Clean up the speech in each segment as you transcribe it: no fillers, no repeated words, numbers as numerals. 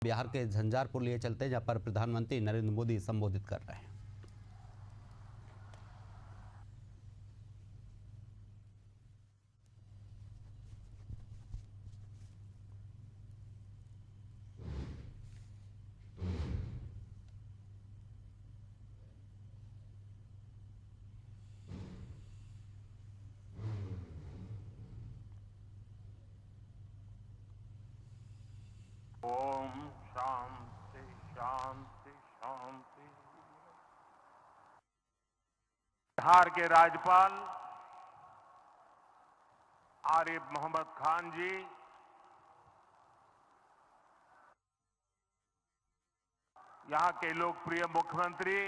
बिहार के झंझारपुर लिए चलते हैं, जहां पर प्रधानमंत्री नरेंद्र मोदी संबोधित कर रहे हैं। ओम शांति शांति शांति। बिहार के राज्यपाल आरिफ मोहम्मद खान जी, यहां के लोकप्रिय मुख्यमंत्री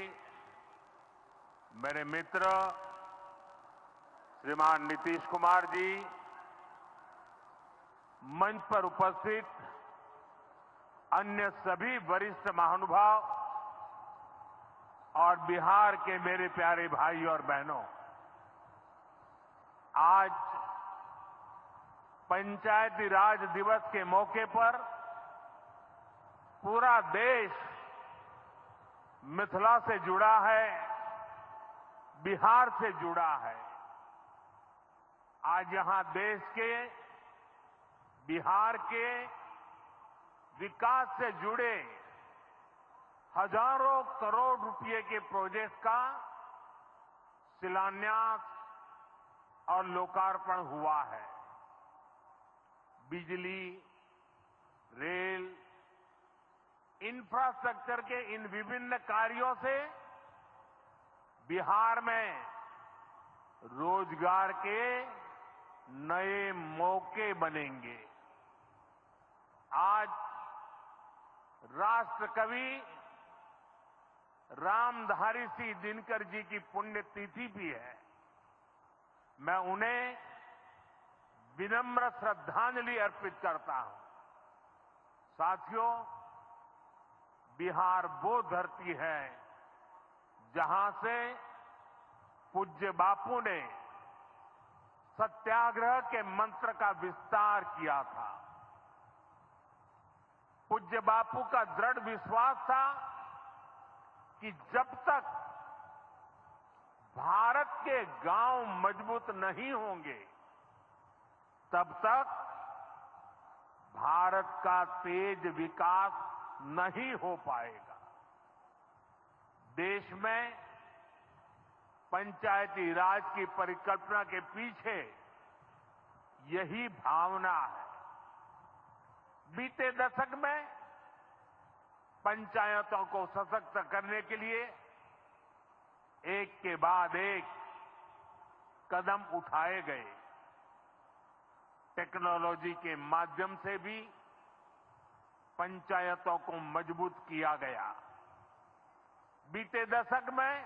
मेरे मित्र श्रीमान नीतीश कुमार जी, मंच पर उपस्थित अन्य सभी वरिष्ठ महानुभाव और बिहार के मेरे प्यारे भाई और बहनों, आज पंचायती राज दिवस के मौके पर पूरा देश मिथिला से जुड़ा है, बिहार से जुड़ा है। आज यहां देश के, बिहार के विकास से जुड़े हजारों करोड़ रुपए के प्रोजेक्ट का शिलान्यास और लोकार्पण हुआ है। बिजली, रेल, इंफ्रास्ट्रक्चर के इन विभिन्न कार्यों से बिहार में रोजगार के नए मौके बनेंगे। आज राष्ट्र कवि रामधारी सिंह दिनकर जी की पुण्यतिथि भी है। मैं उन्हें विनम्र श्रद्धांजलि अर्पित करता हूं। साथियों, बिहार वो धरती है जहां से पूज्य बापू ने सत्याग्रह के मंत्र का विस्तार किया था। पूज्य बापू का दृढ़ विश्वास था कि जब तक भारत के गांव मजबूत नहीं होंगे, तब तक भारत का तेज विकास नहीं हो पाएगा। देश में पंचायती राज की परिकल्पना के पीछे यही भावना है। बीते दशक में पंचायतों को सशक्त करने के लिए एक के बाद एक कदम उठाए गए। टेक्नोलॉजी के माध्यम से भी पंचायतों को मजबूत किया गया। बीते दशक में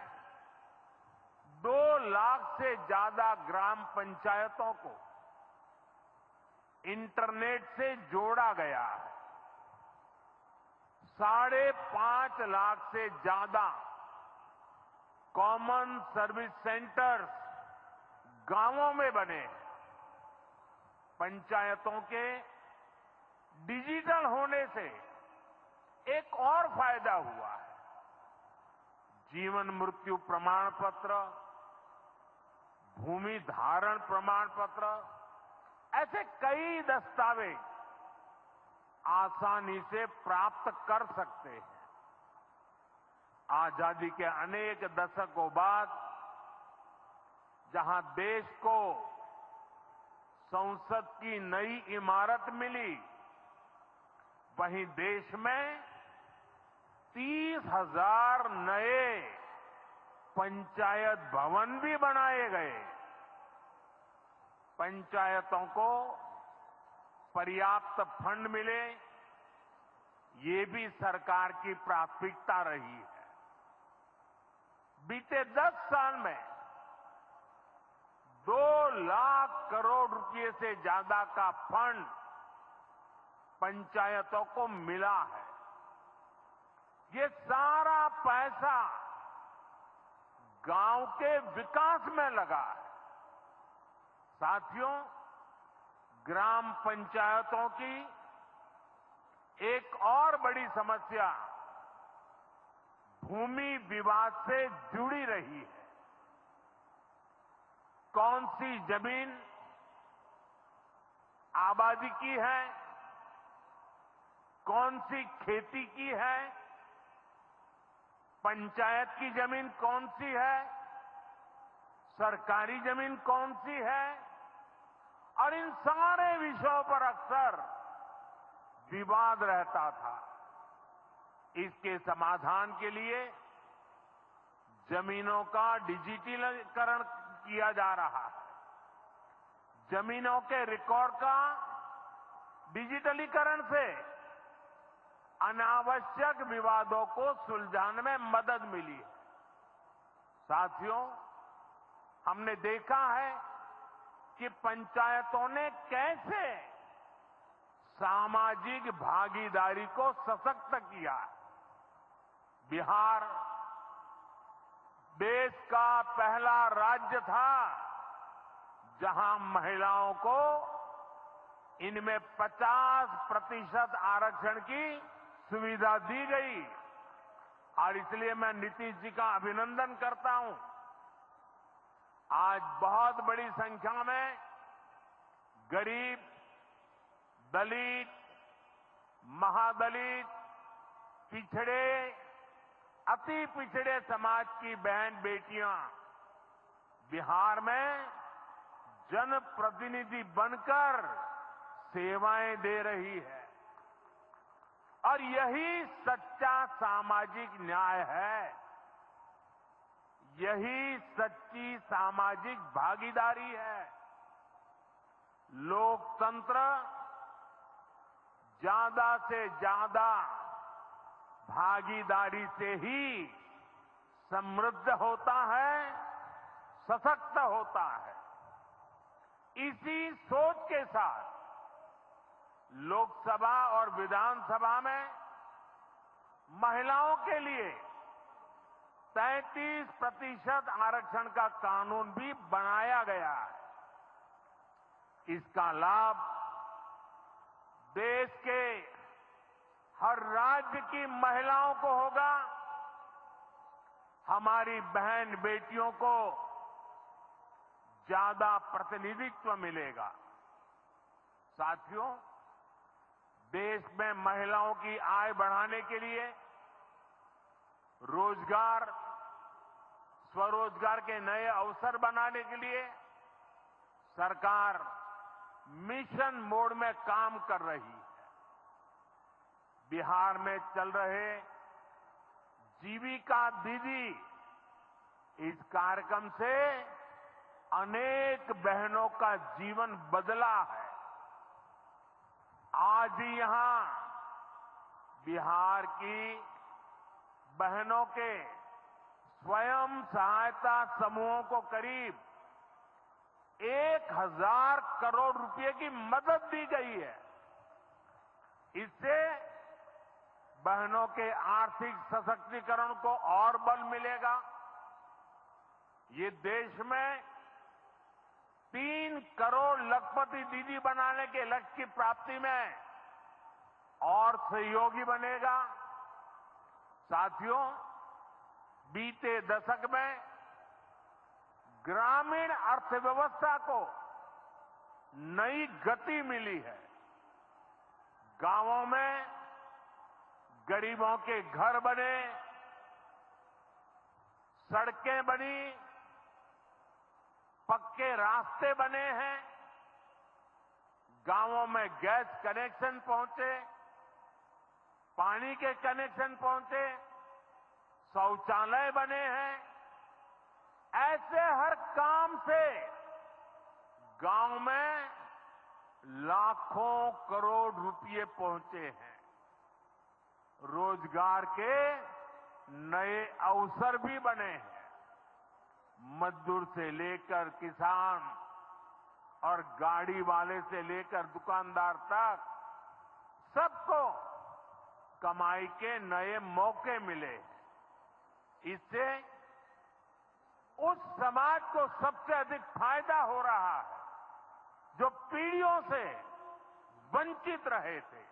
2 लाख से ज्यादा ग्राम पंचायतों को इंटरनेट से जोड़ा गया है। 5.5 लाख से ज्यादा कॉमन सर्विस सेंटर्स गांवों में बने। पंचायतों के डिजिटल होने से एक और फायदा हुआ है। जीवन मृत्यु प्रमाण पत्र, भूमि धारण प्रमाण पत्र, ऐसे कई दस्तावेज आसानी से प्राप्त कर सकते हैं। आजादी के अनेक दशकों बाद जहां देश को संसद की नई इमारत मिली, वहीं देश में 30,000 नए पंचायत भवन भी बनाए गए। पंचायतों को पर्याप्त फंड मिले, ये भी सरकार की प्राथमिकता रही है। बीते 10 साल में 2 लाख करोड़ रुपए से ज्यादा का फंड पंचायतों को मिला है। ये सारा पैसा गांव के विकास में लगा है। साथियों, ग्राम पंचायतों की एक और बड़ी समस्या भूमि विवाद से जुड़ी रही है। कौन सी जमीन आबादी की है, कौन सी खेती की है, पंचायत की जमीन कौन सी है, सरकारी जमीन कौन सी है, और इन सारे विषयों पर अक्सर विवाद रहता था। इसके समाधान के लिए जमीनों का डिजिटलीकरण किया जा रहा है। जमीनों के रिकॉर्ड का डिजिटलीकरण से अनावश्यक विवादों को सुलझाने में मदद मिली है। साथियों, हमने देखा है कि पंचायतों ने कैसे सामाजिक भागीदारी को सशक्त किया। बिहार देश का पहला राज्य था जहां महिलाओं को इनमें 50% आरक्षण की सुविधा दी गई, और इसलिए मैं नीतीश जी का अभिनंदन करता हूं। आज बहुत बड़ी संख्या में गरीब, दलित, महादलित, पिछड़े, अति पिछड़े समाज की बहन बेटियां बिहार में जनप्रतिनिधि बनकर सेवाएं दे रही है, और यही सच्चा सामाजिक न्याय है। यही सच्ची सामाजिक भागीदारी है। लोकतंत्र ज्यादा से ज्यादा भागीदारी से ही समृद्ध होता है, सशक्त होता है। इसी सोच के साथ लोकसभा और विधानसभा में महिलाओं के लिए 33% आरक्षण का कानून भी बनाया गया है। इसका लाभ देश के हर राज्य की महिलाओं को होगा। हमारी बहन बेटियों को ज्यादा प्रतिनिधित्व मिलेगा। साथियों, देश में महिलाओं की आय बढ़ाने के लिए रोजगार, स्वरोजगार के नए अवसर बनाने के लिए सरकार मिशन मोड में काम कर रही है। बिहार में चल रहे जीविका दीदी इस कार्यक्रम से अनेक बहनों का जीवन बदला है। आज ही यहां बिहार की बहनों के स्वयं सहायता समूहों को करीब 1000 करोड़ रुपए की मदद दी गई है। इससे बहनों के आर्थिक सशक्तिकरण को और बल मिलेगा। ये देश में 3 करोड़ लखपति दीदी बनाने के लक्ष्य की प्राप्ति में और सहयोगी बनेगा। साथियों, बीते दशक में ग्रामीण अर्थव्यवस्था को नई गति मिली है। गांवों में गरीबों के घर बने, सड़कें बनी, पक्के रास्ते बने हैं, गांवों में गैस कनेक्शन पहुंचे, पानी के कनेक्शन पहुंचे, शौचालय बने हैं। ऐसे हर काम से गांव में लाखों करोड़ रुपए पहुंचे हैं। रोजगार के नए अवसर भी बने हैं। मजदूर से लेकर किसान और गाड़ी वाले से लेकर दुकानदार तक सबको कमाई के नए मौके मिले। इससे उस समाज को सबसे अधिक फायदा हो रहा है जो पीढ़ियों से वंचित रहे थे।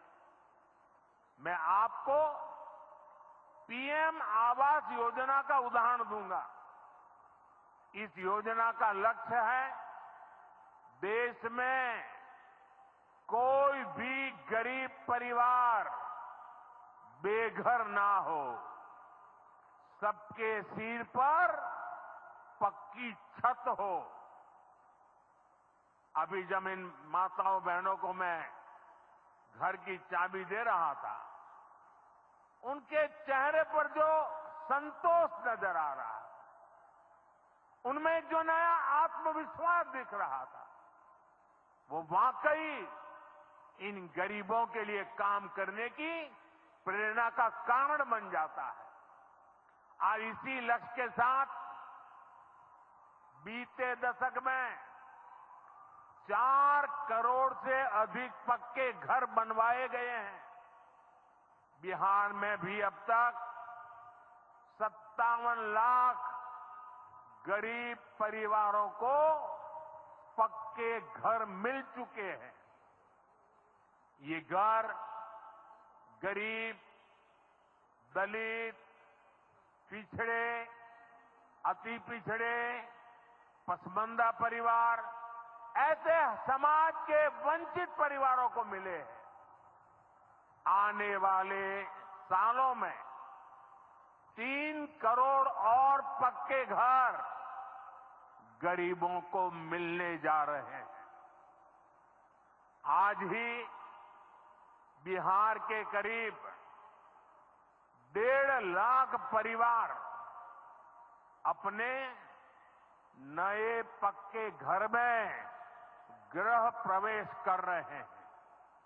मैं आपको पीएम आवास योजना का उदाहरण दूंगा। इस योजना का लक्ष्य है देश में कोई भी गरीब परिवार बेघर ना हो, सबके सिर पर पक्की छत हो। अभी जब इन माताओं बहनों को मैं घर की चाबी दे रहा था, उनके चेहरे पर जो संतोष नजर आ रहा था, उनमें जो नया आत्मविश्वास दिख रहा था, वो वाकई इन गरीबों के लिए काम करने की प्रेरणा का कारण बन जाता है। और इसी लक्ष्य के साथ बीते दशक में 4 करोड़ से अधिक पक्के घर बनवाए गए हैं। बिहार में भी अब तक 57 लाख गरीब परिवारों को पक्के घर मिल चुके हैं। ये घर गरीब, दलित, पिछड़े, अति पिछड़े, पसमानदा परिवार, ऐसे समाज के वंचित परिवारों को मिले हैं। आने वाले सालों में 3 करोड़ और पक्के घर गरीबों को मिलने जा रहे हैं। आज ही बिहार के करीब 1.5 लाख परिवार अपने नए पक्के घर में गृह प्रवेश कर रहे हैं।